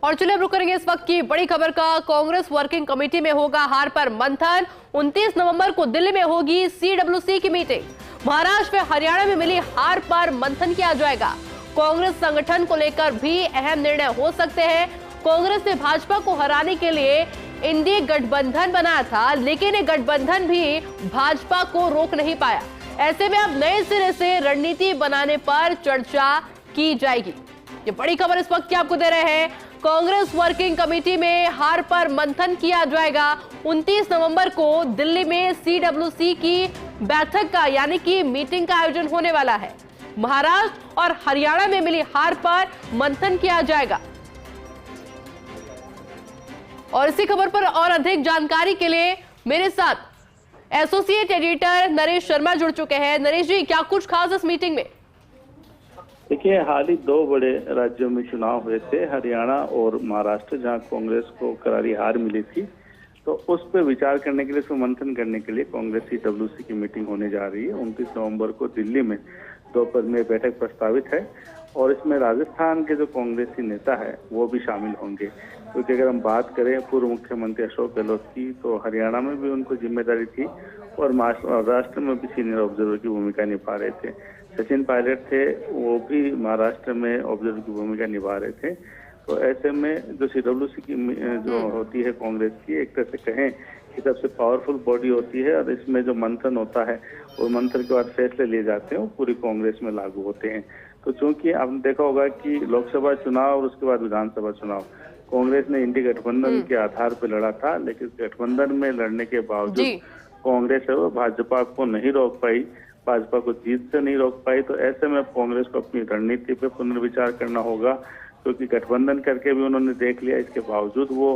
और चलिए अब रुक करेंगे इस वक्त की बड़ी खबर का। कांग्रेस वर्किंग कमेटी में होगा हार पर मंथन। 29 नवंबर को दिल्ली में होगी सीडब्ल्यूसी की मीटिंग। महाराष्ट्र व हरियाणा में मिली हार पर मंथन किया जाएगा। कांग्रेस संगठन को लेकर भी अहम निर्णय हो सकते हैं। कांग्रेस ने भाजपा को हराने के लिए इंडी गठबंधन बनाया था, लेकिन ये गठबंधन भी भाजपा को रोक नहीं पाया। ऐसे में अब नए सिरे से रणनीति बनाने पर चर्चा की जाएगी। ये बड़ी खबर इस वक्त की आपको दे रहे हैं। कांग्रेस वर्किंग कमेटी में हार पर मंथन किया जाएगा। 29 नवंबर को दिल्ली में सीडब्ल्यूसी की बैठक का यानी कि मीटिंग का आयोजन होने वाला है। महाराष्ट्र और हरियाणा में मिली हार पर मंथन किया जाएगा। और इसी खबर पर और अधिक जानकारी के लिए मेरे साथ एसोसिएट एडिटर नरेश शर्मा जुड़ चुके हैं। नरेश जी, क्या कुछ खास इस मीटिंग में? देखिए, हाल ही दो बड़े राज्यों में चुनाव हुए थे, हरियाणा और महाराष्ट्र, जहां कांग्रेस को करारी हार मिली थी। तो उस पर विचार करने के लिए, उसमें मंथन करने के लिए कांग्रेस सीडब्ल्यूसी की मीटिंग होने जा रही है। 29 नवंबर को दिल्ली में दोपहर में बैठक प्रस्तावित है और इसमें राजस्थान के जो कांग्रेसी नेता है वो भी शामिल होंगे। क्योंकि अगर हम बात करें पूर्व मुख्यमंत्री अशोक गहलोत की, तो हरियाणा में भी उनको जिम्मेदारी थी और महाराष्ट्र में भी सीनियर ऑब्जर्वर की भूमिका निभा रहे थे। सचिन पायलट थे, वो भी महाराष्ट्र में ऑब्जर्वर की भूमिका निभा रहे थे। तो ऐसे में जो सीडब्ल्यूसी की जो होती है कांग्रेस की, एक तरह से कहें कि सबसे पावरफुल बॉडी होती है और इसमें जो मंथन होता है और मंथन के बाद फैसले लिए जाते हैं वो पूरी कांग्रेस में लागू होते हैं। तो चूंकि आपने देखा होगा कि लोकसभा चुनाव और उसके बाद विधानसभा चुनाव कांग्रेस ने इंडी गठबंधन के आधार पर लड़ा था, लेकिन गठबंधन में लड़ने के बावजूद कांग्रेस है वो भाजपा को नहीं रोक पाई, भाजपा को जीत से नहीं रोक पाई। तो ऐसे में कांग्रेस को अपनी रणनीति पे पुनर्विचार करना होगा, क्योंकि गठबंधन करके भी उन्होंने देख लिया, इसके बावजूद वो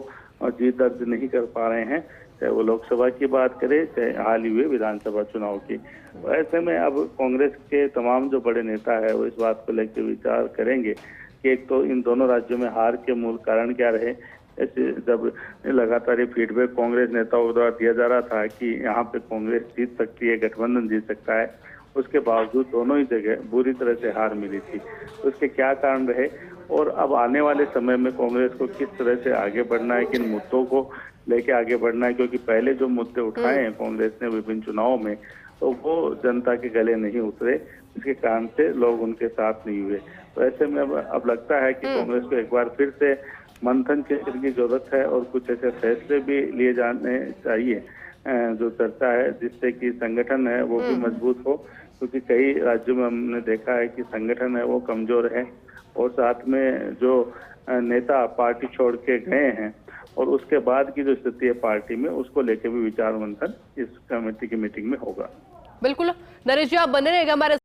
जीत दर्ज नहीं कर पा रहे हैं, चाहे वो लोकसभा की बात करें चाहे हाल ही हुए विधानसभा चुनाव की। तो ऐसे में अब कांग्रेस के तमाम जो बड़े नेता है वो इस बात को लेकर विचार करेंगे कि एक तो इन दोनों राज्यों में हार के मूल कारण क्या रहे। ऐसे जब लगातार ये फीडबैक कांग्रेस नेताओं द्वारा दिया जा रहा था कि यहाँ पे कांग्रेस जीत सकती है, गठबंधन जीत सकता है, उसके बावजूद दोनों ही जगह बुरी तरह से हार मिली थी। उसके क्या कारण रहे और अब आने वाले समय में कांग्रेस को किस तरह से आगे बढ़ना है, किन मुद्दों को लेके आगे बढ़ना है, क्योंकि पहले जो मुद्दे उठाए हैं कांग्रेस ने विभिन्न चुनावों में, तो वो जनता के गले नहीं उतरे, इसके कारण से लोग उनके साथ नहीं हुए। तो ऐसे में अब लगता है कि कांग्रेस को एक बार फिर से मंथन की जरूरत है और कुछ ऐसे फैसले भी लिए जाने चाहिए जो चर्चा है, जिससे कि संगठन है वो भी मजबूत हो। क्योंकि कई राज्यों में हमने देखा है कि संगठन है वो कमजोर है और साथ में जो नेता पार्टी छोड़ के गए हैं और उसके बाद की जो स्थिति है पार्टी में, उसको लेकर भी विचार मंथन इस कमेटी की मीटिंग में होगा। बिल्कुल नरेश जी, आप बने रहेगा हमारे